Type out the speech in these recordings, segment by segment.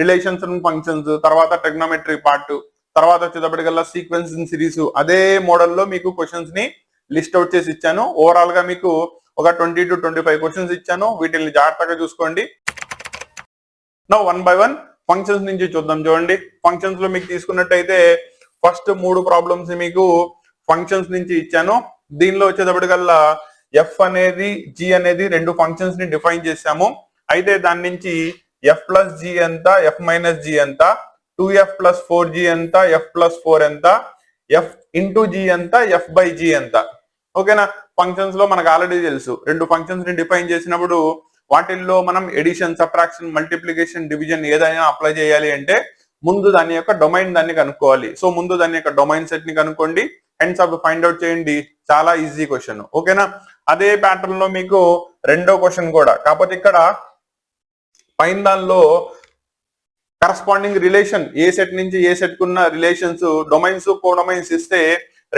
Relations and functions, తర్వాత trigonometry part, తర్వాత వచ్చేటప్పటికల్లా sequence in series, అదే మోడల్లో మీకు క్వశ్చన్స్ ని లిస్ట్ అవుట్ చేసి ఇచ్చాను. ఓవరాల్ గా మీకు ఒక 20 to 25 క్వశ్చన్స్ ఇచ్చాను. వీటిని జాగ్రత్తగా చూసుకోండి. Now one by one functions నుంచి చూద్దాం. చూడండి, ఫంక్షన్స్ లో మీకు తీసుకున్నట్టయితే ఫస్ట్ 3 ప్రాబ్లమ్స్ మీకు ఫంక్షన్స్ నుంచి ఇచ్చాను. దీనిలో వచ్చేటప్పటికల్లా ఎఫ్ అనేది జి అనేది 2 ఫంక్షన్స్ ని డిఫైన్ చేశాము. అయితే దాని నుంచి ఎఫ్ ప్లస్ జి ఎంత, ఎఫ్ మైనస్ జి ఎంత, 2f ప్లస్ 4g ఎంత, ఎఫ్ ప్లస్ 4 ఎంత, ఎఫ్ ఇంటూ జి ఎంత, ఎఫ్ బై జి ఎంత. ఓకేనా? ఫంక్షన్స్ లో మనకు ఆల్రెడీ తెలుసు, 2 ఫంక్షన్స్ ని డిఫైన్ చేసినప్పుడు వాటిల్లో మనం ఎడిషన్, సబ్ట్రాక్షన్, మల్టిప్లికేషన్, డివిజన్ ఏదైనా అప్లై చేయాలి అంటే ముందు దాని యొక్క డొమైన్ దాన్ని కనుక్కోవాలి. సో ముందు దాని యొక్క డొమైన్ సెట్ ని కనుక్కోండి, హెన్స్ అవి ఫైండ్ అవుట్ చేయండి. చాలా ఈజీ క్వశ్చన్. ఓకేనా? అదే ప్యాటర్న్ లో మీకు రెండో క్వశ్చన్ కూడా, కాకపోతే ఇక్కడ పైన దానిలో కరస్పాండింగ్ రిలేషన్ ఏ సెట్ నుంచి ఏ సెట్ కున్న రిలేషన్స్, డొమైన్స్, కోడొమైన్స్ ఇస్తే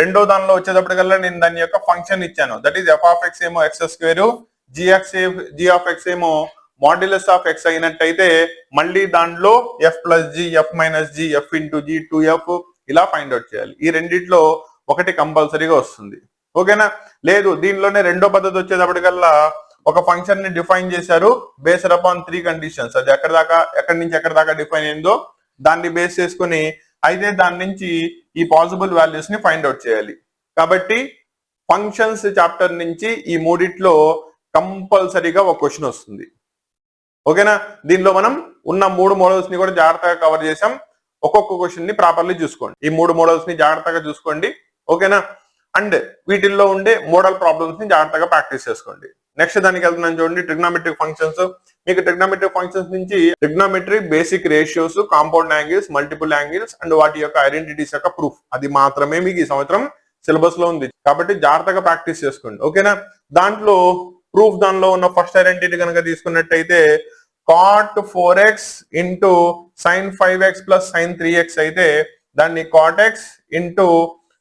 రెండో దానిలో వచ్చేటప్పటికల్లా నేను దాని యొక్క ఫంక్షన్ ఇచ్చాను. That is f of x ఏమో x square, g of x ఏమో మాడ్యులస్ ఆఫ్ ఎక్స్ అయినట్టయితే మళ్ళీ దాంట్లో f plus g, f minus g, f into g, 2f ఇలా ఫైండ్ అవుట్ చేయాలి. ఈ రెండిట్లో ఒకటి కంపల్సరీగా వస్తుంది. ఓకేనా? లేదు దీనిలోనే రెండో పద్ధతి వచ్చేటప్పటికల్లా ఒక ఫంక్షన్ ని డిఫైన్ చేశారు బేస్డ్ అపాన్ 3 కండిషన్స్. అది ఎక్కడి నుంచి ఎక్కడి దాకా డిఫైన్ అయిందో దాన్ని బేస్ చేసుకుని అయితే దాని నుంచి ఈ పాసిబుల్ వాల్యూస్ ని ఫైండ్ అవుట్ చేయాలి. కాబట్టి ఫంక్షన్స్ చాప్టర్ నుంచి ఈ మూడిట్లో కంపల్సరీగా ఒక క్వశ్చన్ వస్తుంది. ఓకేనా? దీనిలో మనం ఉన్న 3 మోడల్స్ ని కూడా జాగ్రత్తగా కవర్ చేసాం. ఒక్కొక్క క్వశ్చన్ ని ప్రాపర్లీ చూసుకోండి. ఈ 3 మోడల్స్ ని జాగ్రత్తగా చూసుకోండి. ఓకేనా? అండ్ వీటిల్లో ఉండే మోడల్ ప్రాబ్లమ్స్ ని జాగ్రత్తగా ప్రాక్టీస్ చేసుకోండి. నెక్స్ట్ దానికి వెళ్తున్నాను. చూడండి, ట్రిగ్నోమెట్రిక్ ఫంక్షన్స్. మీకు ట్రిగ్నోమెట్రిక్ ఫంక్షన్స్ నుంచి trigonometric basic ratios, compound angles, multiple angles and వాటి యొక్క ఐడెంటిటీస్ యొక్క ప్రూఫ్, అది మాత్రమే మీకు ఈ సంవత్సరం సిలబస్ లో ఉంది. కాబట్టి జాగ్రత్తగా ప్రాక్టీస్ చేసుకోండి. ఓకేనా? దాంట్లో ప్రూఫ్, దానిలో ఉన్న ఫస్ట్ ఐడెంటిటీ కనుక తీసుకున్నట్టయితే cot 4x into sin 5x plus sin 3x అయితే దాన్ని cot x into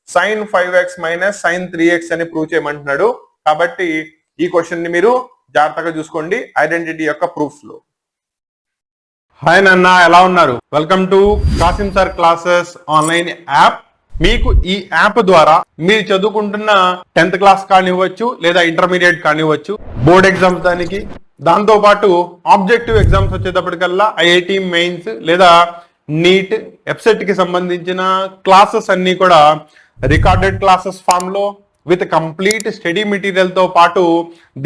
sin 5x minus sin 3x అని ప్రూవ్ చేయమంటున్నాడు. కాబట్టి ఈ క్వశ్చన్ ని మీరు జాగ్రత్తగా చూసుకోండి ఐడెంటిటీ యొక్క ప్రూఫ్స్ లో. హాయ్ నాన్న, ఎలా ఉన్నారు? Welcome to Kasim sir classes online app. మీకు ఈ యాప్ ద్వారా మీరు చదువుకుంటున్న 10th క్లాస్ కానివ్వచ్చు, లేదా ఇంటర్మీడియట్ కానివ్వచ్చు, బోర్డ్ ఎగ్జామ్స్ దానికి, దాంతో పాటు ఆబ్జెక్టివ్ ఎగ్జామ్స్ వచ్చేటప్పటికల్లా ఐఐటి మెయిన్స్ లేదా నీట్, ఎఫ్సెట్ కి సంబంధించిన క్లాసెస్ అన్ని కూడా రికార్డెడ్ క్లాసెస్ ఫామ్ లో విత్ కంప్లీట్ స్టడీ మెటీరియల్ తో పాటు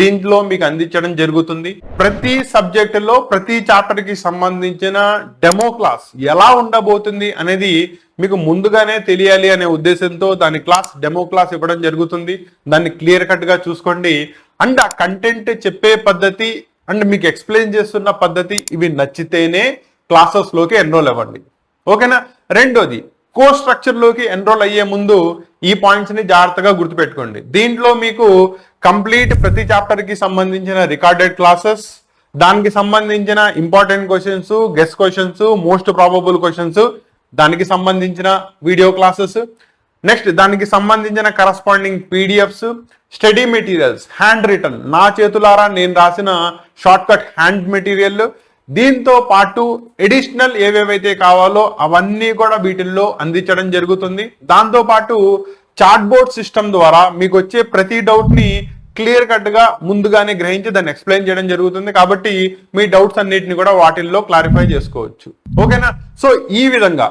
దీంట్లో మీకు అందించడం జరుగుతుంది. ప్రతి సబ్జెక్ట్ లో ప్రతి చాప్టర్ కి సంబంధించిన డెమో క్లాస్ ఎలా ఉండబోతుంది అనేది మీకు ముందుగానే తెలియాలి అనే ఉద్దేశంతో దాని క్లాస్ డెమో క్లాస్ ఇవ్వడం జరుగుతుంది. దాన్ని క్లియర్ కట్ గా చూసుకోండి. అండ్ ఆ కంటెంట్ చెప్పే పద్ధతి అండ్ మీకు ఎక్స్ప్లెయిన్ చేస్తున్న పద్ధతి ఇవి నచ్చితేనే క్లాసెస్ లోకి ఎన్రోల్ అవ్వండి. ఓకేనా? రెండోది, కోర్స్ స్ట్రక్చర్ లోకి ఎన్రోల్ అయ్యే ముందు ఈ పాయింట్స్ ని జాగ్రత్తగా గుర్తుపెట్టుకోండి. దీంట్లో మీకు కంప్లీట్ ప్రతి చాప్టర్ కి సంబంధించిన రికార్డెడ్ క్లాసెస్, దానికి సంబంధించిన important questions, guest questions, most probable questions, దానికి సంబంధించిన వీడియో క్లాసెస్, నెక్స్ట్ దానికి సంబంధించిన corresponding PDFs, study materials, handwritten, నా చేతులారా నేను రాసిన షార్ట్ కట్ హ్యాండ్ మెటీరియల్, దీంతో పాటు ఎడిషనల్ ఏవేవైతే కావాలో అవన్నీ కూడా వీటిల్లో అందించడం జరుగుతుంది. దాంతో పాటు చాట్ బోర్డ్ సిస్టమ్ ద్వారా మీకు వచ్చే ప్రతి డౌట్ ని క్లియర్ కట్ గా ముందుగానే గ్రహించి దాన్ని ఎక్స్ప్లెయిన్ చేయడం జరుగుతుంది. కాబట్టి మీ డౌట్స్ అన్నిటిని కూడా వాటిల్లో క్లారిఫై చేసుకోవచ్చు. ఓకేనా? సో ఈ విధంగా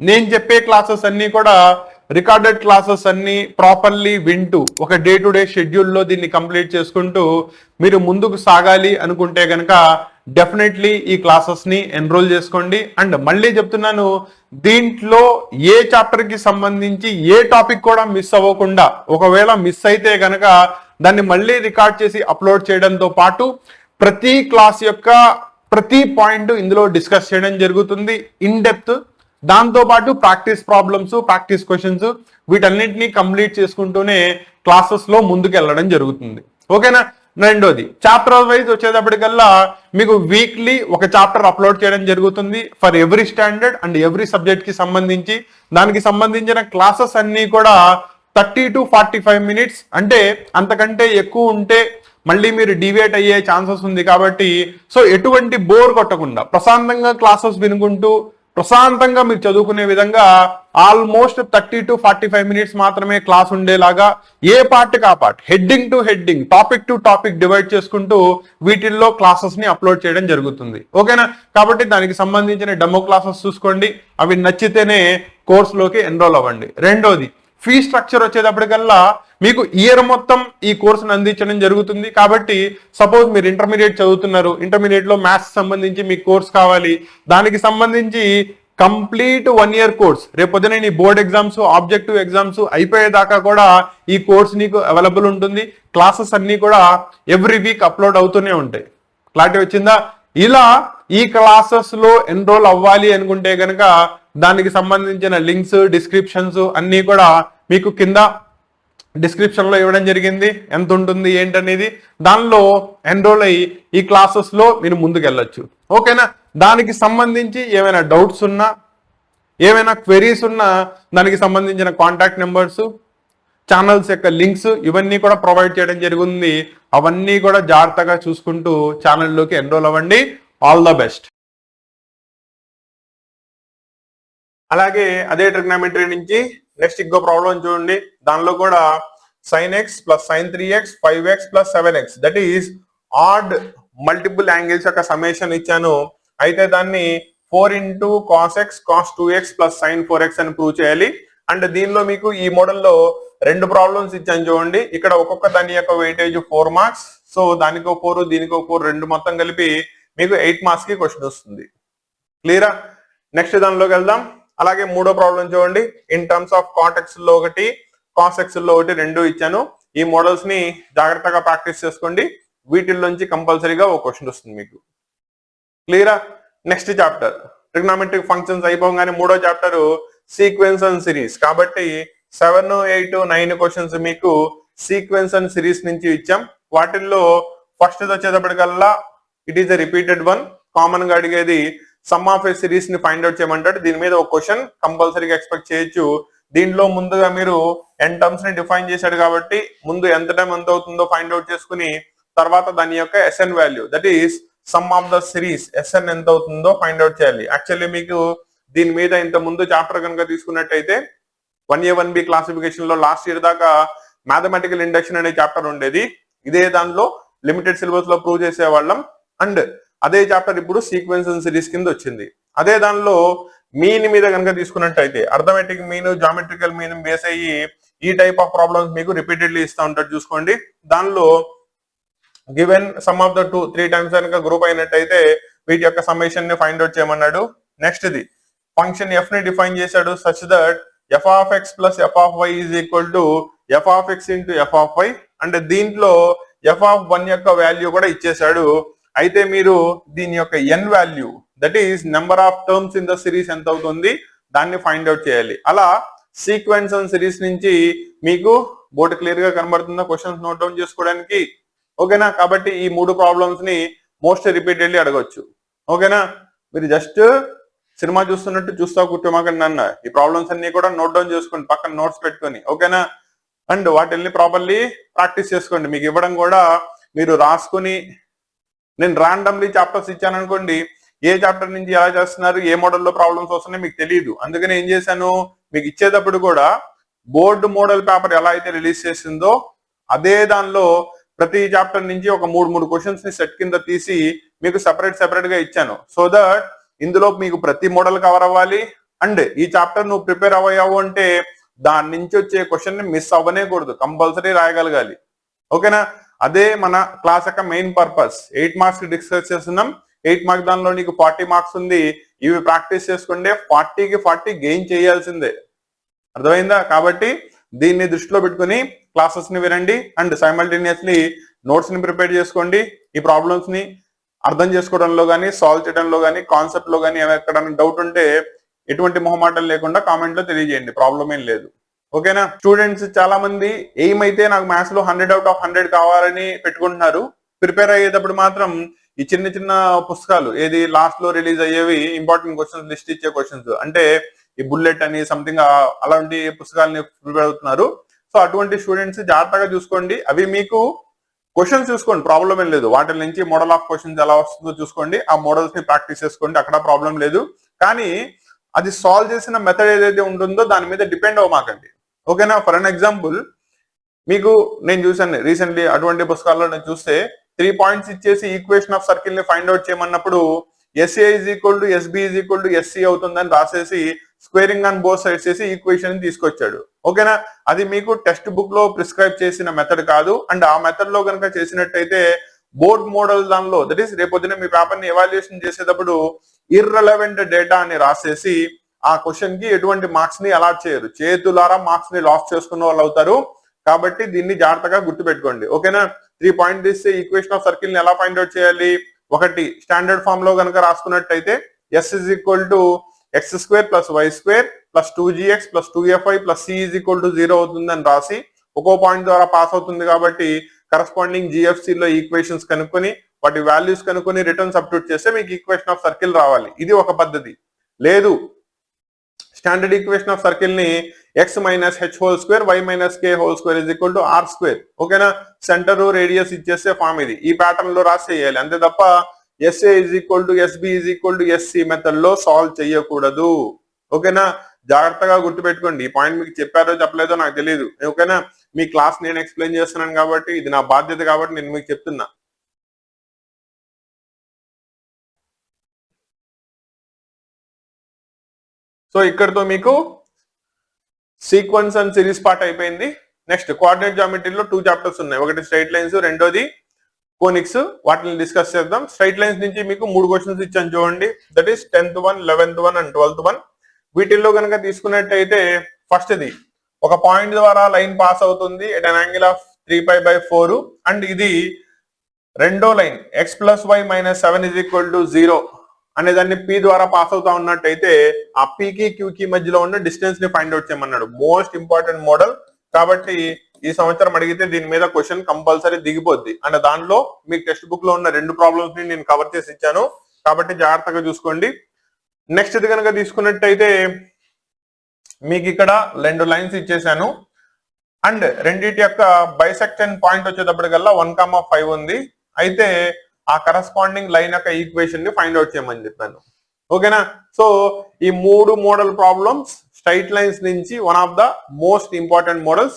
నేను చెప్పే క్లాసెస్ అన్ని కూడా రికార్డెడ్ క్లాసెస్ అన్ని ప్రాపర్లీ వింటూ ఒక డే టు డే షెడ్యూల్లో దీన్ని కంప్లీట్ చేసుకుంటూ మీరు ముందుకు సాగాలి అనుకుంటే కనుక డెఫినెట్లీ ఈ క్లాసెస్ ని ఎన్రోల్ చేసుకోండి. అండ్ మళ్ళీ చెప్తున్నాను, దీంట్లో ఏ చాప్టర్ కి సంబంధించి ఏ టాపిక్ కూడా మిస్ అవ్వకుండా, ఒకవేళ మిస్ అయితే కనుక దాన్ని మళ్ళీ రికార్డ్ చేసి అప్లోడ్ చేయడంతో పాటు ప్రతి క్లాస్ యొక్క ప్రతి పాయింట్ ఇందులో డిస్కస్ చేయడం జరుగుతుంది ఇన్ డెప్త్. దాంతో పాటు ప్రాక్టీస్ ప్రాబ్లమ్స్, ప్రాక్టీస్ క్వశ్చన్స్ వీటన్నిటిని కంప్లీట్ చేసుకుంటూనే క్లాసెస్ లో ముందుకు వెళ్ళడం జరుగుతుంది. ఓకేనా? రెండోది, చాప్టర్ వైజ్ వచ్చేటప్పటికల్లా మీకు వీక్లీ ఒక చాప్టర్ అప్లోడ్ చేయడం జరుగుతుంది for every standard and every subject కి సంబంధించి. దానికి సంబంధించిన క్లాసెస్ అన్ని కూడా 30 to 45 minutes, అంటే అంతకంటే ఎక్కువ ఉంటే మళ్ళీ మీరు డివియేట్ అయ్యే ఛాన్సెస్ ఉంది కాబట్టి సో ఎటువంటి బోర్ కొట్టకుండా ప్రశాంతంగా క్లాసెస్ వినుకుంటూ ప్రశాంతంగా మీరు చదువుకునే విధంగా ఆల్మోస్ట్ 30 to 45 minutes మాత్రమే క్లాస్ ఉండేలాగా ఏ పార్ట్ కా part heading to heading topic to topic divide చేసుకుంటూ వీటిల్లో క్లాసెస్ ని అప్లోడ్ చేయడం జరుగుతుంది. ఓకేనా? కాబట్టి దానికి సంబంధించిన డెమో క్లాసెస్ చూసుకోండి, అవి నచ్చితేనే కోర్సులోకి ఎన్రోల్ అవ్వండి. రెండోది ఫీ స్ట్రక్చర్ వచ్చేటప్పటికల్లా మీకు ఇయర్ మొత్తం ఈ కోర్సును అందించడం జరుగుతుంది. కాబట్టి సపోజ్ మీరు ఇంటర్మీడియట్ చదువుతున్నారు, ఇంటర్మీడియట్ లో మ్యాథ్స్ సంబంధించి మీకు కోర్స్ కావాలి, దానికి సంబంధించి కంప్లీట్ 1 year కోర్స్ రేపొద్దున నీ బోర్డ్ ఎగ్జామ్స్ ఆబ్జెక్టివ్ ఎగ్జామ్స్ అయిపోయేదాకా కూడా ఈ కోర్స్ నీకు అవైలబుల్ ఉంటుంది. క్లాసెస్ అన్ని కూడా ఎవ్రీ వీక్ అప్లోడ్ అవుతూనే ఉంటాయి. క్లారిటీ వచ్చిందా? ఇలా ఈ క్లాసెస్ లో ఎన్రోల్ అవ్వాలి అనుకుంటే కనుక దానికి సంబంధించిన లింక్స్ డిస్క్రిప్షన్స్ అన్ని కూడా మీకు కింద డిస్క్రిప్షన్ లో ఇవ్వడం జరిగింది. ఎంత ఉంటుంది ఏంటనేది దానిలో ఎన్రోల్ అయ్యి ఈ క్లాసెస్ లో మీరు ముందుకు వెళ్ళొచ్చు. ఓకేనా? దానికి సంబంధించి ఏమైనా డౌట్స్ ఉన్నా ఏమైనా క్వెరీస్ ఉన్నా దానికి సంబంధించిన కాంటాక్ట్ నెంబర్స్ ఛానల్స్ యొక్క లింక్స్ ఇవన్నీ కూడా ప్రొవైడ్ చేయడం జరిగింది. అవన్నీ కూడా జాగ్రత్తగా చూసుకుంటూ ఛానల్లోకి ఎన్రోల్ అవ్వండి. All the best. అలాగే అదే ట్రిగ్నామెట్రీ నుంచి నెక్స్ట్ ఇంకో ప్రాబ్లం చూడండి. దానిలో కూడా sin x plus sin 3x 5x plus 7x that is odd multiple angles యొక్క సమ్మేషన్ ఇచ్చాను. అయితే దాన్ని 4 into cos x cos 2x plus sin 4x అని ప్రూవ్ చేయాలి. అండ్ దీనిలో మీకు ఈ మోడల్లో 2 ప్రాబ్లమ్స్ ఇచ్చాను చూడండి. ఇక్కడ ఒక్కొక్క దాని యొక్క వెయిటేజ్ 4 మార్క్స్. సో దానికో 4 దీనికో 4 రెండు మొత్తం కలిపి మీకు 8 మార్క్స్ కి క్వశ్చన్ వస్తుంది. క్లియరా? నెక్స్ట్ దానిలోకి వెళ్దాం. అలాగే మూడో ప్రాబ్లం చూడండి. In terms of cot x లో ఒకటి కాస్ ఎక్స్ లో ఒకటి రెండు ఇచ్చాను. ఈ మోడల్స్ ని జాగ్రత్తగా ప్రాక్టీస్ చేసుకోండి. వీటిల్లోంచి కంపల్సరీగా ఒక క్వశ్చన్ వస్తుంది మీకు. క్లియరా? నెక్స్ట్ చాప్టర్ ట్రిగ్నామెట్రిక్ ఫంక్షన్స్ అయిపోగానే మూడో చాప్టర్ సీక్వెన్స్ అండ్ సిరీస్. కాబట్టి 7, 8, 9 క్వశ్చన్స్ మీకు సీక్వెన్స్ అండ్ సిరీస్ నుంచి ఇచ్చాం. వాటిల్లో ఫస్ట్ వచ్చేటప్పటికల్లా it is a repeated one. Common గా అడిగేది సమ్ ఆఫ్ ఏ సిరీస్ ని ఫైండ్ అవుట్ చేయమంటాడు. దీని మీద ఒక క్వశ్చన్ కంపల్సరీగా ఎక్స్పెక్ట్ చేయొచ్చు. దీనిలో ముందుగా మీరు n టర్మ్స్ ని డిఫైన్ చేశాడు కాబట్టి ముందు ఎంత టైం ఎంత అవుతుందో ఫైండ్ అవుట్ చేసుకుని తర్వాత దాని యొక్క SN value that is some of the series SN ఎంత అవుతుందో ఫైండ్ అవుట్ చేయాలి. యాక్చువల్లీ మీకు దీని మీద ఇంత ముందు చాప్టర్ కనుక తీసుకున్నట్టయితే 1A 1B క్లాసిఫికేషన్ లో లాస్ట్ ఇయర్ దాకా మ్యాథమెటికల్ ఇండక్షన్ అనే చాప్టర్ ఉండేది. ఇదే దానిలో లిమిటెడ్ సిలబస్ లో ప్రూవ్ చేసేవాళ్ళం. అండ్ అదే చాప్టర్ ఇప్పుడు సీక్వెన్స్ అండ్ సిరీస్ కింద వచ్చింది. అదే దానిలో మీన్ మీద కనుక తీసుకున్నట్టయితే arithmetic mean geometrical mean base అయ్యి ఈ టైప్ ఆఫ్ ప్రాబ్లమ్స్ మీకు రిపీటెడ్లీ ఇస్తూ ఉంటాడు. చూసుకోండి. దానిలో given some of the 2-3 times కనుక గ్రూప్ అయినట్టయితే వీటి యొక్క సమ్మేషన్ ని ఫైండ్ అవుట్ చేయమన్నాడు. నెక్స్ట్ ది ఫంక్షన్ ఎఫ్ ని డిఫైన్ చేశాడు such that f of x plus f of y is equal to f of x into f of y. And దీంట్లో f of 1 యొక్క value కూడా ఇచ్చేశాడు. అయితే మీరు దీని యొక్క n value that is number of terms in the series ఎంత అవుతుంది దాన్ని ఫైండ్ అవుట్ చేయాలి. అలా సీక్వెన్స్ అండ్ సిరీస్ నుంచి మీకు బోర్డు క్లియర్ గా కనబడుతుందా క్వశ్చన్స్ నోట్ డౌన్ చేసుకోవడానికి? ఓకేనా? కాబట్టి ఈ మూడు ప్రాబ్లమ్స్ ని మోస్ట్ రిపీటెడ్లీ అడగొచ్చు. ఓకేనా? మీరు జస్ట్ సినిమా చూస్తున్నట్టు చూస్తా కూర్చోమాకండి అన్న. ఈ ప్రాబ్లమ్స్ అన్ని కూడా నోట్ డౌన్ చేసుకోండి, పక్కన నోట్స్ పెట్టుకొని. ఓకేనా? అండ్ వాటిని ప్రాపర్లీ ప్రాక్టీస్ చేసుకోండి. మీకు ఇవ్వడం కూడా మీరు రాసుకుని, నేను ర్యాండమ్లీ చాప్టర్స్ ఇచ్చాను అనుకోండి, ఏ చాప్టర్ నుంచి ఎలా చేస్తున్నారు ఏ మోడల్లో ప్రాబ్లమ్స్ వస్తున్నాయి మీకు తెలియదు. అందుకని ఏం చేశాను, మీకు ఇచ్చేటప్పుడు కూడా బోర్డు మోడల్ పేపర్ ఎలా అయితే రిలీజ్ చేసిందో అదే దానిలో ప్రతి చాప్టర్ నుంచి ఒక 3 క్వశ్చన్స్ ని సెట్ కింద తీసి మీకు సెపరేట్ గా ఇచ్చాను. సో దట్ ఇందులో మీకు ప్రతి మోడల్ కవర్ అవ్వాలి. అండ్ ఈ చాప్టర్ నువ్వు ప్రిపేర్ అవ్వయావు అంటే దాని నుంచి వచ్చే క్వశ్చన్ ని మిస్ అవ్వనేకూడదు, కంపల్సరీ రాయగలగాలి. ఓకేనా? అదే మన క్లాస్ యొక్క మెయిన్ పర్పస్. 8 మార్క్స్ డిస్కస్ చేస్తున్నాం. 8 మార్క్స్ దానిలో నీకు 40 మార్క్స్ ఉంది. ఇవి ప్రాక్టీస్ చేసుకుంటే 40కి 40 గెయిన్ చేయాల్సిందే. అర్థమైందా? కాబట్టి దీన్ని దృష్టిలో పెట్టుకుని క్లాసెస్ ని వినండి అండ్ సైమల్టేనియస్లీ నోట్స్ ని ప్రిపేర్ చేసుకోండి. ఈ ప్రాబ్లమ్స్ ని అర్థం చేసుకోవడంలో కానీ సాల్వ్ చేయడంలో కానీ కాన్సెప్ట్ లో కానీ ఎక్కడైనా డౌట్ ఉంటే ఎటువంటి మొహమాటం లేకుండా కామెంట్ లో తెలియజేయండి, ప్రాబ్లం ఏం లేదు. ఓకేనా? స్టూడెంట్స్ చాలా మంది ఏమైతే నాకు మ్యాథ్స్ లో 100 out of 100 కావాలని పెట్టుకుంటున్నారు. ప్రిపేర్ అయ్యేటప్పుడు మాత్రం ఈ చిన్న పుస్తకాలు ఏది లాస్ట్ లో రిలీజ్ అయ్యేవి ఇంపార్టెంట్ క్వశ్చన్స్ లిస్ట్ ఇచ్చే క్వశ్చన్స్ అంటే ఈ బుల్లెట్ అని సంథింగ్ అలాంటి పుస్తకాలని ప్రిపేర్ అవుతున్నారు. సో అటువంటి స్టూడెంట్స్ జాగ్రత్తగా చూసుకోండి. అవి మీకు క్వశ్చన్స్ చూసుకోండి, ప్రాబ్లం ఏం లేదు. వాటి నుంచి మోడల్ ఆఫ్ క్వశ్చన్స్ ఎలా వస్తుందో చూసుకోండి, ఆ మోడల్స్ ని ప్రాక్టీస్ చేసుకోండి, అక్కడ ప్రాబ్లం లేదు. కానీ అది సాల్వ్ చేసిన మెథడ్ ఏదైతే ఉంటుందో దాని మీద డిపెండ్ అవ్వమాకండి. ఓకేనా? ఫర్ అన్ ఎగ్జాంపుల్, మీకు నేను చూసాను రీసెంట్లీ అటువంటి పుస్తకాల్లో నేను చూస్తే 3 పాయింట్స్ ఇచ్చేసి ఈక్వేషన్ ఆఫ్ సర్కిల్ ని ఫైండ్ అవుట్ చేయమన్నప్పుడు SA is equal to SB is equal to SC అవుతుందని రాసేసి స్క్వేరింగ్ ఆన్ బోత్ సైడ్స్ చేసి ఈక్వేషన్ తీసుకొచ్చాడు. ఓకేనా? అది మీకు టెక్స్ట్ బుక్ లో ప్రిస్క్రైబ్ చేసిన మెథడ్ కాదు. అండ్ ఆ మెథడ్ లో కనుక చేసినట్టయితే బోర్డ్ మోడల్ దానిలో, దట్ ఈస్ రేపొద్దున మీ పేపర్ ని ఎవాల్యుయేషన్ చేసేటప్పుడు ఇర్రెలవెంట్ డేటా అని రాసేసి ఆ క్వశ్చన్ కి ఎటువంటి మార్క్స్ ని అలాట్ చేయరు, చేతులారా మార్క్స్ ని లాస్ చేసుకున్న వాళ్ళు అవుతారు. కాబట్టి దీన్ని జాగ్రత్తగా గుర్తుపెట్టుకోండి. ఓకేనా? 3 పాయింట్ ఇస్తే ఈక్వేషన్ ఆఫ్ సర్కిల్ ని ఎలా ఫైండ్ అవుట్ చేయాలి? ఒకటి, స్టాండర్డ్ ఫామ్ లో కనుక రాసుకున్నట్టయితే S is equal to x square plus y square plus 2gx plus 2fy plus c is equal to 0 అవుతుందని రాసి ఒక్కో పాయింట్ ద్వారా పాస్ అవుతుంది కాబట్టి కరస్పాండింగ్ జిఎఫ్సి లో ఈక్వేషన్స్ కనుక్కొని వాటి వాల్యూస్ కనుక్కొని రిటర్న్ సబ్స్టిట్యూట్ చేస్తే మీకు ఈక్వేషన్ ఆఫ్ సర్కిల్ రావాలి. ఇది ఒక పద్ధతి. లేదు, స్టాండర్డ్ ఈక్వేషన్ ఆఫ్ సర్కిల్ ని x minus h whole square y minus k whole square is equal to r square. ఓకేనా? సెంటర్ రేడియస్ ఇచ్చేస్తే ఫామ్ ఇది. ఈ ప్యాటర్న్ లో రాసి చేయాలి అంతే తప్ప SA is equal to SB is equal to SC method లో సాల్వ్ చేయకూడదు. ఓకేనా? జాగ్రత్తగా గుర్తుపెట్టుకోండి. ఈ పాయింట్ మీకు చెప్పారో చెప్పలేదో నాకు తెలియదు. ఓకేనా? మీ క్లాస్ నేను ఎక్స్ప్లెయిన్ చేస్తున్నాను కాబట్టి ఇది నా బాధ్యత కాబట్టి నేను మీకు చెప్తున్నా. సో ఇక్కడతో మీకు సీక్వెన్స్ అండ్ సిరీస్ పార్ట్ అయిపోయింది. నెక్స్ట్ కోఆర్డినేట్ జామెట్రీలో 2 చాప్టర్స్ ఉన్నాయి. ఒకటి స్ట్రైట్ లైన్స్, రెండోది కోనిక్స్. వాటిని డిస్కస్ చేద్దాం. స్ట్రైట్ లైన్స్ నుంచి మీకు 3 క్వశ్చన్స్ ఇచ్చాను చూడండి. That is 10th 1, 11th 1 and 12th 1. వీటిల్లో కనుక తీసుకున్నట్టయితే ఫస్ట్ ది ఒక పాయింట్ ద్వారా లైన్ పాస్ అవుతుంది at an angle of 3π/4 and ఇది రెండో line x plus y minus 7 is equal to 0 అనే దాన్ని పి ద్వారా పాస్ అవుతా ఉన్నట్టయితే ఆ పీకి క్యూకి మధ్యలో ఉన్న డిస్టెన్స్ ని ఫైండ్ అవుట్ చేయమన్నాడు. మోస్ట్ ఇంపార్టెంట్ మోడల్ కాబట్టి ఈ సంవత్సరం అడిగితే దీని మీద క్వశ్చన్ కంపల్సరీ దిగిపోద్ది. అండ్ దానిలో మీకు టెక్స్ట్ బుక్ లో ఉన్న 2 ప్రాబ్లమ్స్ ని నేను కవర్ చేసి ఇచ్చాను కాబట్టి జాగ్రత్తగా చూసుకోండి. నెక్స్ట్ ఇది కనుక తీసుకున్నట్టయితే మీకు ఇక్కడ 2 లైన్స్ ఇచ్చేసాను అండ్ రెండింటి యొక్క బైసెక్షన్ పాయింట్ వచ్చేటప్పటికల్లా 1,5 ఉంది. అయితే ఆ కరస్పాండింగ్ లైన్ యొక్క ఈక్వేషన్ ని ఫైండ్ అవుట్ చేయమని చెప్పాను. ఓకేనా? సో ఈ 3 మోడల్ ప్రాబ్లమ్స్ స్ట్రైట్ లైన్స్ నుంచి one of the most important models.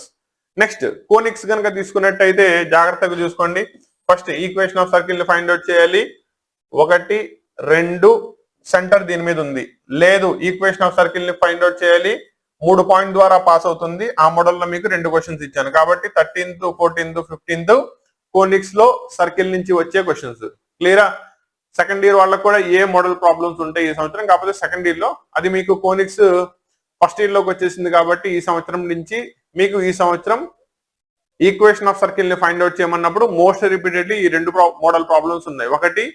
Next conics కనుక తీసుకున్నట్టయితే జాగ్రత్తగా చూసుకోండి. ఫస్ట్ ఈక్వేషన్ ఆఫ్ సర్కిల్ ని ఫైండ్ అవుట్ చేయాలి. 1, 2 సెంటర్ దీని మీద ఉంది. లేదు, ఈక్వేషన్ ఆఫ్ సర్కిల్ ని ఫైండ్ అవుట్ చేయాలి. 3 పాయింట్ ద్వారా పాస్ అవుతుంది. ఆ మోడల్ లో మీకు 2 క్వశ్చన్స్ ఇచ్చాను కాబట్టి 13th, 14th, 15th కోనిక్స్ లో సర్కిల్ నుంచి వచ్చే క్వశ్చన్స్. క్లియరా? సెకండ్ ఇయర్ వాళ్ళకి కూడా ఏ మోడల్ ప్రాబ్లమ్స్ ఉంటాయి ఈ సంవత్సరం, కాకపోతే సెకండ్ ఇయర్ లో అది మీకు కోనిక్స్ ఫస్ట్ ఇయర్ లోకి వచ్చేసింది కాబట్టి ఈ సంవత్సరం నుంచి మీకు ఈ సంవత్సరం ఈక్వేషన్ ఆఫ్ సర్కిల్ ని ఫైండ్ అవుట్ చేయమన్నప్పుడు మోస్ట్ రిపీటెడ్లీ ఈ 2 మోడల్ ప్రాబ్లమ్స్ ఉన్నాయి. ఒకటి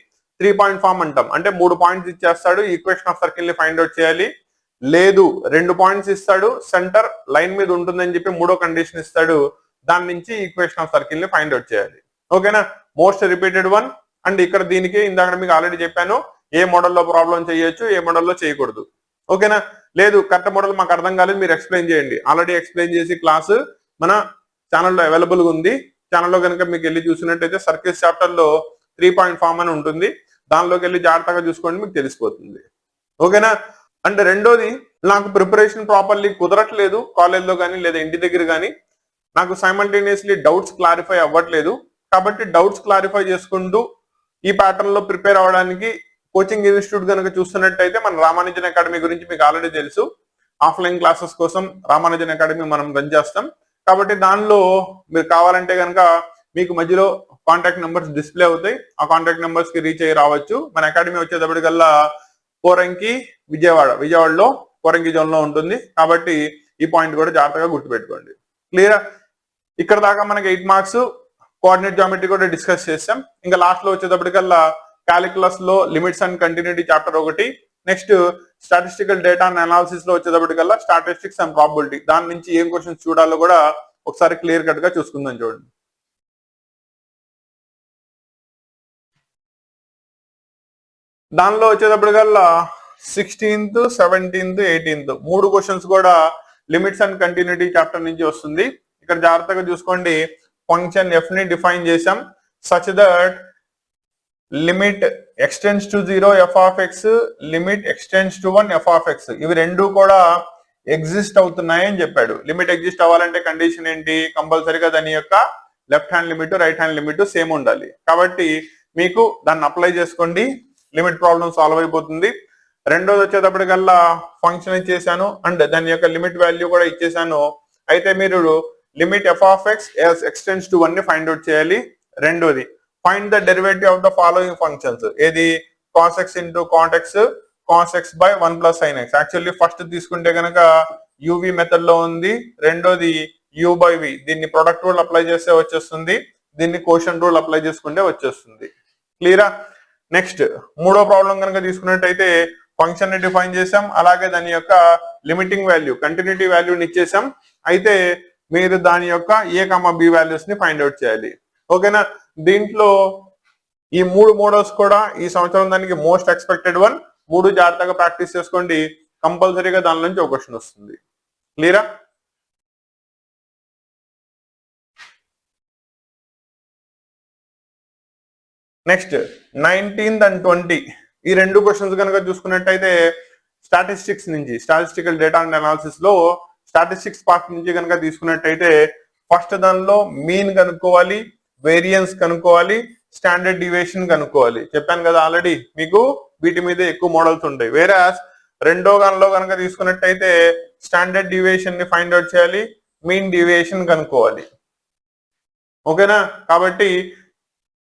3 పాయింట్ ఫామ్ అంటాం, అంటే 3 పాయింట్స్ ఇచ్చేస్తాడు, ఈక్వేషన్ ఆఫ్ సర్కిల్ ని ఫైండ్ అవుట్ చేయాలి. లేదు, 2 పాయింట్స్ ఇస్తాడు, సెంటర్ లైన్ మీద ఉంటుందని చెప్పి 3వ కండిషన్ ఇస్తాడు, దాని నుంచి ఈక్వేషన్ ఆఫ్ సర్కిల్ ని ఫైండ్ అవుట్ చేయాలి. ఓకేనా? Most repeated one. అండ్ ఇక్కడ దీనికి ఇందాక మీకు ఆల్రెడీ చెప్పాను ఏ మోడల్లో ప్రాబ్లం చేయొచ్చు, ఏ మోడల్లో చేయకూడదు. ఓకేనా? లేదు కరెక్ట్ మోడల్ మాకు అర్థం కాలేదు మీరు ఎక్స్ప్లెయిన్ చేయండి. ఆల్రెడీ ఎక్స్ప్లెయిన్ చేసి క్లాస్ మన ఛానల్లో అవైలబుల్ గా ఉంది. ఛానల్లో కనుక మీకు వెళ్ళి చూసినట్టయితే సర్కిల్స్ చాప్టర్ లో 3 పాయింట్ ఫామ్ అని ఉంటుంది, దానిలోకి వెళ్ళి జాగ్రత్తగా చూసుకోండి, మీకు తెలిసిపోతుంది. ఓకేనా? అండ్ రెండోది, నాకు ప్రిపరేషన్ ప్రాపర్లీ కుదరట్లేదు కాలేజ్లో కానీ లేదా ఇంటి దగ్గర కానీ, నాకు సైమల్టేనియస్లీ డౌట్స్ క్లారిఫై అవ్వట్లేదు. కాబట్టి డౌట్స్ క్లారిఫై చేసుకుంటూ ఈ ప్యాటర్న్ లో ప్రిపేర్ అవ్వడానికి కోచింగ్ ఇన్స్టిట్యూట్ కనుక చూస్తున్నట్టయితే మన రామానుజన్ అకాడమీ గురించి మీకు ఆల్రెడీ తెలుసు. ఆఫ్లైన్ క్లాసెస్ కోసం రామానుజన్ అకాడమీ మనం రన్ చేస్తాం కాబట్టి దానిలో మీరు కావాలంటే కనుక మీకు మధ్యలో కాంటాక్ట్ నెంబర్స్ డిస్ప్లే అవుతాయి. ఆ కాంటాక్ట్ నెంబర్స్ కి రీచ్ అయ్యి రావచ్చు. మన అకాడమీ వచ్చేటప్పటికల్లా కోరంకి విజయవాడలో కోరంకి జోన్ లో ఉంటుంది కాబట్టి ఈ పాయింట్ కూడా జాగ్రత్తగా గుర్తుపెట్టుకోండి. క్లియర్? ఇక్కడ దాకా మనకి 8 మార్క్స్ కోఆర్డినేట్ జామెట్రీ కూడా డిస్కస్ చేసాం. ఇంకా లాస్ట్ లో వచ్చేటప్పటికల్లా క్యాలిక్యులస్ లో limits and continuity chapter 1, next statistical data and analysis లో వచ్చేటప్పటికల్లా స్టాటిస్టిక్స్ అండ్ ప్రాబబిలిటీ, దాని నుంచి ఏం క్వశ్చన్స్ చూడాలో కూడా ఒకసారి క్లియర్ కట్ గా చూసుకుందాం. చూడండి, దానిలో వచ్చేటప్పటికల్లా 16th, 17th, 18th 3 క్వశ్చన్స్ కూడా లిమిట్స్ అండ్ కంటిన్యూటీ చాప్టర్ నుంచి వస్తుంది. ఇక్కడ జాగ్రత్తగా చూసుకోండి. ఫంక్షన్ ఎఫ్ ని డిఫైన్ చేసాం such that limit x tends to 0 f of x, limit x tends to 1 f of x, ఇవి రెండు కూడా ఎగ్జిస్ట్ అవుతున్నాయి అని చెప్పాడు. లిమిట్ ఎగ్జిస్ట్ అవ్వాలంటే కండిషన్ ఏంటి? కంపల్సరీగా దాని యొక్క left hand limit right hand limit same ఉండాలి. కాబట్టి మీకు దాన్ని అప్లై చేసుకోండి, లిమిట్ ప్రాబ్లం సాల్వ్ అయిపోతుంది. రెండోది వచ్చేటప్పటికల్లా ఫంక్షన్ ఇచ్చేసాను అండ్ దాని యొక్క లిమిట్ వాల్యూ కూడా ఇచ్చేసాను. అయితే మీరు limit f of x extends to 1 ని ఫైండ్ అవుట్ చేయాలి. రెండోది find the derivative of the following functions. ఏది? Cos x into cot x, cos x by 1 plus sine x. Actually first తీసుకుంటే కనుక యూవి మెథడ్ లో ఉంది, రెండోది యూ బై వి. దీన్ని ప్రొడక్ట్ రూల్ అప్లై చేస్తే వచ్చేస్తుంది, దీన్ని కోషన్ రూల్ అప్లై చేసుకుంటే వచ్చేస్తుంది. క్లియరా? నెక్స్ట్ మూడో ప్రాబ్లం కనుక తీసుకున్నట్టయితే ఫంక్షన్ ని డిఫైన్ చేసాం, అలాగే దాని యొక్క లిమిటింగ్ వాల్యూ కంటిన్యూటీ వాల్యూని ఇచ్చేసాం. అయితే మీరు దాని యొక్క ఏ కామా బి వాల్యూస్ ని ఫైండ్ అవుట్ చేయాలి. ఓకేనా? దీంట్లో ఈ 3 మోడల్స్ కూడా ఈ సంవత్సరం దానికి మోస్ట్ ఎక్స్పెక్టెడ్ వన్. 3 జాగ్రత్తగా ప్రాక్టీస్ చేసుకోండి, కంపల్సరీగా దాని నుంచి ఒక క్వశ్చన్ వస్తుంది. క్లియరా? నెక్స్ట్ 19th and 20 ఈ రెండు క్వశ్చన్స్ కనుక చూసుకున్నట్టయితే స్టాటిస్టిక్స్ నుంచి, స్టాటిస్టికల్ డేటా అండ్ అనాలిసిస్ లో స్టాటిస్టిక్స్ పార్ట్ నుంచి కనుక తీసుకున్నట్టయితే ఫస్ట్ దానిలో మీన్ కనుక్కోవాలి, వేరియన్స్ కనుక్కోవాలి, స్టాండర్డ్ డివియేషన్ కనుక్కోవాలి. చెప్పాను కదా ఆల్రెడీ మీకు వీటి మీద ఎక్కువ మోడల్స్ ఉంటాయి. వేరే రెండో గణలో కనుక తీసుకున్నట్టయితే స్టాండర్డ్ డివియేషన్ ని ఫైండ్ అవుట్ చేయాలి, మీన్ డివియేషన్ కనుక్కోవాలి. ఓకేనా? కాబట్టి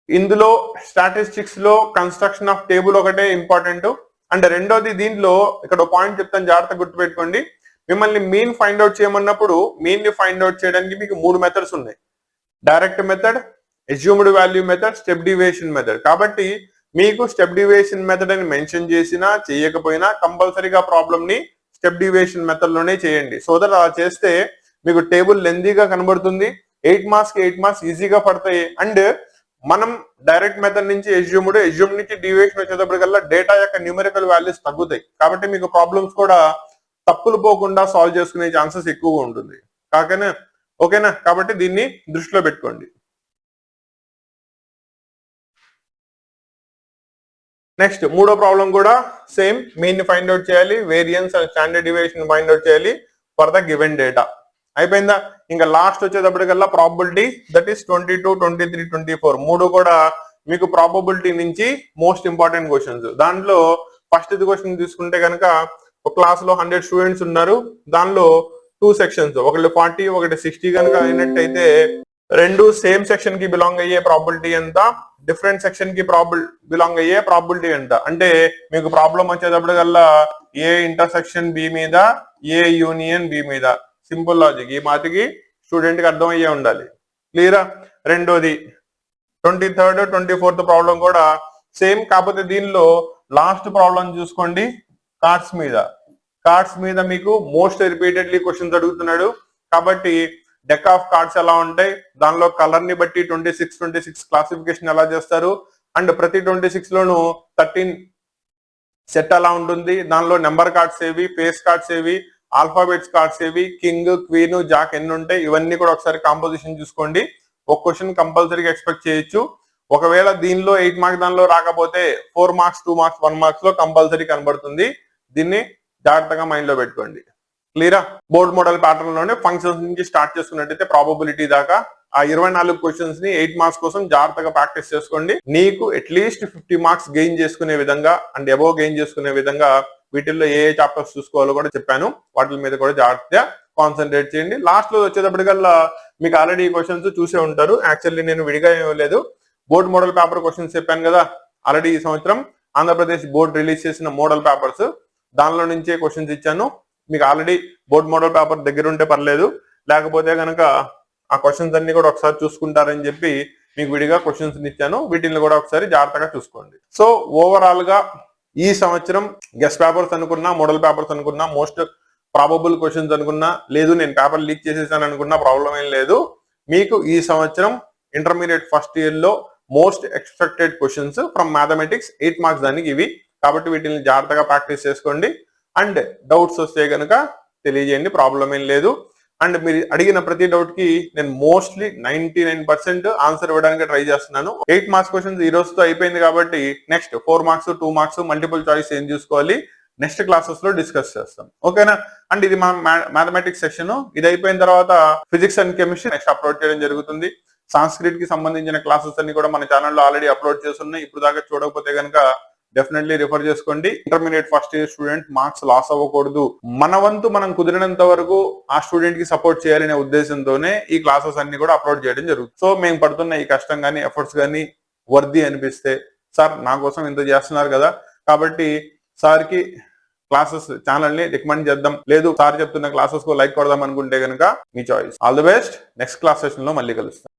ఇందులో స్టాటిస్టిక్స్ లో కన్స్ట్రక్షన్ ఆఫ్ టేబుల్ ఒకటే ఇంపార్టెంట్. అండ్ రెండోది దీంట్లో ఇక్కడ పాయింట్ చెప్తాను, జాగ్రత్త గుర్తుపెట్టుకోండి. మిమ్మల్ని మీన్ ఫైండ్ అవుట్ చేయమన్నప్పుడు మీన్ ని ఫైండ్ అవుట్ చేయడానికి మీకు 3 మెథడ్స్ ఉన్నాయి. Direct method, assumed value method, step deviation method. కాబట్టి మీకు స్టెప్ డివియేషన్ మెథడ్ అని మెన్షన్ చేసినా చేయకపోయినా కంపల్సరీగా ప్రాబ్లమ్ ని స్టెప్ డివియేషన్ మెథడ్ లోనే చేయండి. సో దట్ అలా చేస్తే మీకు టేబుల్ లెందీగా కనబడుతుంది, 8 మార్క్స్ కి 8 మార్క్స్ ఈజీగా పడతాయి. అండ్ మనం డైరెక్ట్ మెథడ్ నుంచి అస్యూమ్ నుంచి డివియేషన్ వచ్చేటప్పటికల్లా డేటా యొక్క న్యూమెరికల్ వాల్యూస్ తగ్గుతాయి. కాబట్టి మీకు ప్రాబ్లమ్స్ కూడా తప్పులు పోకుండా సాల్వ్ చేసుకునే ఛాన్సెస్ ఎక్కువగా ఉంటుంది. కాకనే ఓకేనా? కాబట్టి దీన్ని దృష్టిలో పెట్టుకోండి. నెక్స్ట్ మూడో ప్రాబ్లం కూడా సేమ్, మీన్ ని ఫైండ్ అవుట్ చేయాలి, variance and standard deviation find out చేయాలి ఫర్ ద గివెన్ డేటా. అయిపోయిందా? ఇంకా లాస్ట్ వచ్చేటప్పటికల్లా ప్రాబబిలిటీ, దట్ ఈస్ 22, 23, 24. 3 కూడా మీకు ప్రాబబిలిటీ నుంచి మోస్ట్ ఇంపార్టెంట్ క్వశ్చన్స్. దాంట్లో ఫస్ట్ క్వశ్చన్ తీసుకుంటే కనుక ఒక క్లాస్ లో 100 స్టూడెంట్స్ ఉన్నారు, దానిలో 2 సెక్షన్స్, ఒకటి 40 ఒకటి 60 కనుక అయినట్టయితే రెండు సేమ్ సెక్షన్ కి బిలాంగ్ అయ్యే ప్రాబిలిటీ ఎంత, డిఫరెంట్ సెక్షన్ కి బిలాంగ్ అయ్యే ప్రాబిలిటీ ఎంత. అంటే మీకు ప్రాబ్లం వచ్చేటప్పటికల్లా ఏ ఇంటర్సెక్షన్ బి మీద, ఏ యూనియన్ బి మీద. సింపుల్ లాజిక్, ఈ మాటికి స్టూడెంట్ కి అర్థం అయ్యే ఉండాలి. క్లియరా? రెండోది 23rd, 24th ప్రాబ్లం కూడా సేమ్, కాకపోతే దీనిలో లాస్ట్ ప్రాబ్లం చూసుకోండి కార్డ్స్ మీద. కార్డ్స్ మీద మీకు మోస్ట్ రిపీటెడ్లీ క్వశ్చన్స్ అడుగుతున్నాడు. కాబట్టి డెక్ ఆఫ్ కార్డ్స్ ఎలా ఉంటాయి, దానిలో కలర్ ని బట్టి 26 క్లాసిఫికేషన్ ఎలా చేస్తారు, అండ్ ప్రతి 26 లోను 13 సెట్ ఎలా ఉంటుంది, దానిలో నెంబర్ కార్డ్స్ ఏవి, ఫేస్ కార్డ్స్ ఏవి, ఆల్ఫాబెట్స్ కార్డ్స్ ఏవి, కింగ్, క్వీన్, జాక్ ఎన్ని ఉంటాయి, ఇవన్నీ కూడా ఒకసారి కాంపోజిషన్ చూసుకోండి. ఒక క్వశ్చన్ కంపల్సరీగా ఎక్స్పెక్ట్ చేయొచ్చు. ఒకవేళ దీనిలో 8 మార్క్స్ దానిలో రాకపోతే 4 మార్క్స్, 2 మార్క్స్, 1 మార్క్స్ లో కంపల్సరీ కనబడుతుంది. దీన్ని జాగ్రత్తగా మైండ్ లో పెట్టుకోండి. క్లియరా? బోర్డ్ మోడల్ ప్యాటర్న్ లోనే ఫంక్షన్స్ నుంచి స్టార్ట్ చేసుకున్నట్టయితే ప్రాబబిలిటీ దాకా ఆ 24 క్వశ్చన్స్ ని 8 మార్క్స్ కోసం జాగ్రత్తగా ప్రాక్టీస్ చేసుకోండి. నీకు అట్లీస్ట్ 50 మార్క్స్ గెయిన్ చేసుకునే విధంగా అండ్ అబోవ్ గెయిన్ చేసుకునే విధంగా వీటిల్లో ఏ చాప్టర్స్ చూసుకోవాలో కూడా చెప్పాను. వాటి మీద కూడా జాగ్రత్తగా కాన్సన్ట్రేట్ చేయండి. లాస్ట్ లో వచ్చేటప్పటికల్లా మీకు ఆల్రెడీ ఈ క్వశ్చన్స్ చూసే ఉంటారు. యాక్చువల్లీ నేను విడిగా ఇవ్వలేదు, బోర్డ్ మోడల్ పేపర్ క్వశ్చన్స్ చెప్పాను కదా. ఆల్రెడీ ఈ సంవత్సరం ఆంధ్రప్రదేశ్ బోర్డు రిలీజ్ చేసిన మోడల్ పేపర్స్, దానిలో నుంచే క్వశ్చన్స్ ఇచ్చాను. మీకు ఆల్రెడీ బోర్డ్ మోడల్ పేపర్ దగ్గర ఉంటే పర్లేదు, లేకపోతే కనుక ఆ క్వశ్చన్స్ అన్ని కూడా ఒకసారి చూసుకుంటారని చెప్పి మీకు విడిగా క్వశ్చన్స్ ఇచ్చాను. వీటిని కూడా ఒకసారి జాగ్రత్తగా చూసుకోండి. సో ఓవరాల్ గా ఈ సంవత్సరం గెస్ట్ పేపర్స్ అనుకున్నా, మోడల్ పేపర్స్ అనుకున్నా, మోస్ట్ ప్రాబబుల్ క్వశ్చన్స్ అనుకున్నా, లేదు నేను పేపర్ లీక్ చేసేసాను అనుకున్నా ప్రాబ్లం ఏం లేదు. మీకు ఈ సంవత్సరం ఇంటర్మీడియట్ ఫస్ట్ ఇయర్ లో most expected questions from mathematics 8 marks దానికి ఇవి. కాబట్టి వీటిని జాగ్రత్తగా ప్రాక్టీస్ చేసుకోండి. అండ్ డౌట్స్ వస్తే కనుక తెలియజేయండి, ప్రాబ్లం ఏం లేదు. అండ్ మీరు అడిగిన ప్రతి డౌట్ కి నేను మోస్ట్లీ 99% ఆన్సర్ ఇవ్వడానికి ట్రై చేస్తున్నాను. 8 మార్క్స్ క్వశ్చన్స్ ఈ రోజుతో అయిపోయింది కాబట్టి next 4 marks 2 marks multiple choice ఏం చూసుకోవాలి నెక్స్ట్ క్లాసెస్ లో డిస్కస్ చేస్తాం. ఓకేనా? అండ్ ఇది మన మ్యాథమెటిక్స్ సెక్షన్. ఇది అయిపోయిన తర్వాత physics and chemistry next upload చేయడం జరుగుతుంది. సాంస్క్రిట్ కి సంబంధించిన క్లాసెస్ అన్ని కూడా మన ఛానల్లో ఆల్రెడీ అప్లోడ్ చేస్తున్నాయి. ఇప్పుడు దాకా చూడకపోతే కనుక డెఫినెట్లీ రిఫర్ చేసుకోండి. Intermediate first year student marks loss అవ్వకూడదు, మన వంతు మనం కుదిరినంత వరకు ఆ స్టూడెంట్ కి సపోర్ట్ చేయాలనే ఉద్దేశంతోనే ఈ క్లాసెస్ అన్ని కూడా అప్లోడ్ చేయడం జరుగుతుంది. సో మేము పడుతున్న ఈ కష్టం కానీ ఎఫర్ట్స్ కానీ వర్ది అనిపిస్తే సార్ నా కోసం ఇంత చేస్తున్నారు కదా కాబట్టి సార్ కి క్లాసెస్ ఛానల్ ని రికమెండ్ చేద్దాం, లేదు సార్ చెప్తున్న క్లాసెస్ కు లైక్ కొడదాం అనుకుంటే కనుక మీ choice. All the best. Next class session లో మళ్ళీ కలుస్తాం.